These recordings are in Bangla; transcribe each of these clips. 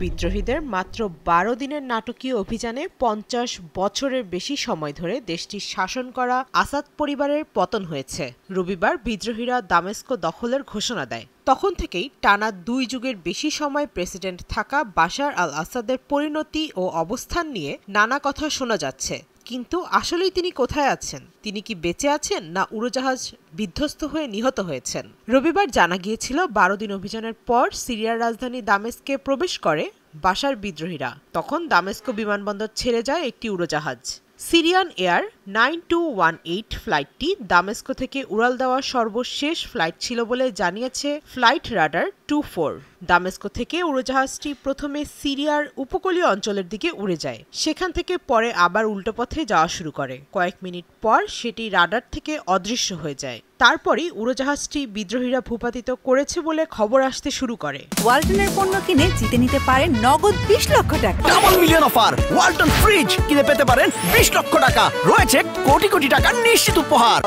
বিদ্রোহীদের মাত্র ১২ দিনের নাটকীয় অভিযানে ৫০ বছরের বেশি সময় ধরে দেশটি শাসন করা আসাদ পরিবারের পতন হয়েছে। রবিবার বিদ্রোহীরা দামেস্ক দখলের ঘোষণা দেয়। তখন থেকেই টানা ২ যুগের বেশি সময় প্রেসিডেন্ট থাকা বাশার আল আসাদের পরিণতি ও অবস্থান নিয়ে নানা কথা শোনা যাচ্ছে। কিন্তু আসলেই তিনি কোথায় আছেন? তিনি কি বেঁচে আছেন, না উড়োজাহাজ বিধ্বস্ত হয়ে নিহত হয়েছেন? রবিবার জানা গিয়েছিল ১২ দিন অভিযানের পর সিরিয়ার রাজধানী দামেস্কে প্রবেশ করে বাশার বিদ্রোহীরা। তখন দামেস্ক বিমানবন্দর ছেড়ে যায় একটি উড়োজাহাজ। সিরিয়ান এয়ার 9218 ফ্লাইটটি দামেস্ক থেকে উড়াল দেওয়া সর্বশেষ ফ্লাইট ছিল বলে জানিয়েছে ফ্লাইট রাডার 24। দামেস্ক থেকে উড়োজাহাজটি প্রথমে সিরিয়ার উপকূলীয় অঞ্চলের দিকে উড়ে যায়। সেখান থেকে পরে আবার উল্টো পথে যাওয়া শুরু করে। কয়েক মিনিট পর সেটি রাডার থেকে অদৃশ্য হয়ে যায়। তারপরই উড়োজাহাজটি বিদ্রোহীরা ভূপাতিত করেছে বলে খবর আসতে শুরু করে। ওয়ালটনের পণ্য কিনে জিতে নিতে পারেন নগদ ২০ লক্ষ টাকা। Double million offer! Walton fridge কিনে পেতে পারেন ২০ লক্ষ টাকা। রয়েছে কোটি কোটি টাকার নিশ্চিত উপহার।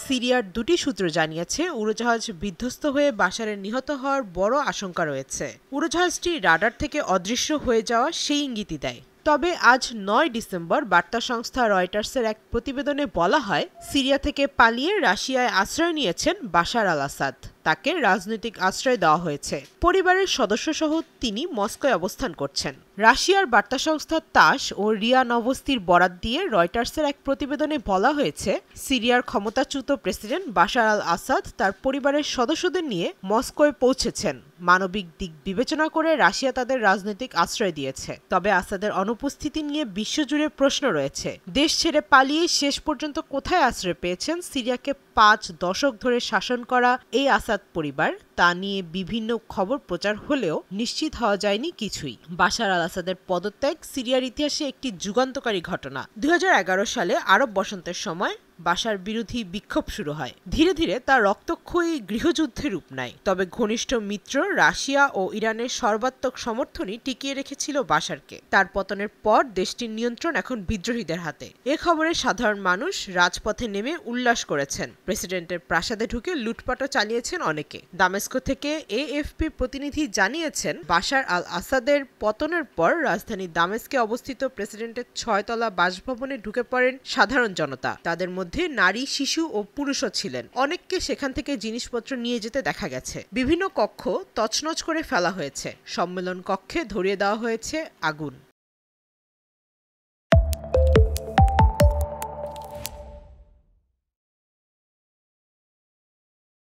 সিরিয়ার দুটি সূত্র জানিয়েছে উড়োজাহাজ বিধ্বস্ত হয়ে বাশারের নিহত হওয়ার বড় আশঙ্কা রয়েছে। উড়োজাহাজটি রাডার থেকে অদৃশ্য হয়ে যাওয়া সেই ইঙ্গিতই দেয়। তবে আজ ৯ ডিসেম্বর বার্তা সংস্থা রয়টার্সের এক প্রতিবেদনে বলা হয়, সিরিয়া থেকে পালিয়ে রাশিয়ায় আশ্রয় নিয়েছেন বাশার আল আসাদ। তাকে রাজনৈতিক আশ্রয় দেওয়া হয়েছে। পরিবারের সদস্যসহ তিনি মস্কোয় অবস্থান করছেন। রাশিয়ার বার্তা সংস্থা তাস ও রিয়া নভস্তির বরাত দিয়ে রয়টার্সের এক প্রতিবেদনে বলা হয়েছে, সিরিয়ার ক্ষমতাচ্যুত প্রেসিডেন্ট বাশার আল আসাদ তার পরিবারের সদস্যদের নিয়ে মস্কোয় পৌঁছেছেন। মানবিক দিক বিবেচনা করে রাশিয়া তাদের রাজনৈতিক আশ্রয় দিয়েছে। তবে আসাদের অনুপস্থিতি নিয়ে বিশ্বজুড়ে প্রশ্ন রয়েছে। দেশ ছেড়ে পালিয়ে শেষ পর্যন্ত কোথায় আশ্রয় পেয়েছেন সিরিয়াকে ৫ দশক ধরে শাসন করা এই আসাদ পরিবার, তা নিয়ে বিভিন্ন খবর প্রচার হলেও নিশ্চিত হওয়া যায়নি কিছুই। বাশার আল আসাদের পদত্যাগ সিরিয়ার ইতিহাসে একটি যুগান্তকারী ঘটনা। ২০১১ সালে আরব বসন্তের সময় বাশার বিরোধী বিক্ষোভ শুরু হয়। ধীরে ধীরে তা রক্তক্ষয়ী গৃহযুদ্ধে রূপ নেয়। তবে ঘনিষ্ঠ মিত্র রাশিয়া ও ইরানের সর্বাত্মক সমর্থনই টিকিয়ে রেখেছিল বাশারকে। তার পতনের পর দেশটির নিয়ন্ত্রণ এখন বিদ্রোহীদের হাতে। এ খবরে সাধারণ মানুষ রাজপথে নেমে উল্লাস করেছেন। প্রেসিডেন্টের প্রাসাদে ঢুকে লুটপাটও চালিয়েছেন অনেকে। দামেস্ক থেকে এএফপি প্রতিনিধি জানিয়েছেন, বাশার আল আসাদের পতনের পর রাজধানী দামেস্কে অবস্থিত প্রেসিডেন্টের ৬ তলা বাসভবনে ঢুকে পড়েন সাধারণ জনতা। তাদের মধ্যে নারী, শিশু ও পুরুষও ছিলেন। অনেককে সেখান থেকে জিনিসপত্র নিয়ে যেতে দেখা গেছে। বিভিন্ন কক্ষ তছনছ করে ফেলা হয়েছে। সম্মেলন কক্ষে ধরিয়ে দেওয়া হয়েছে আগুন।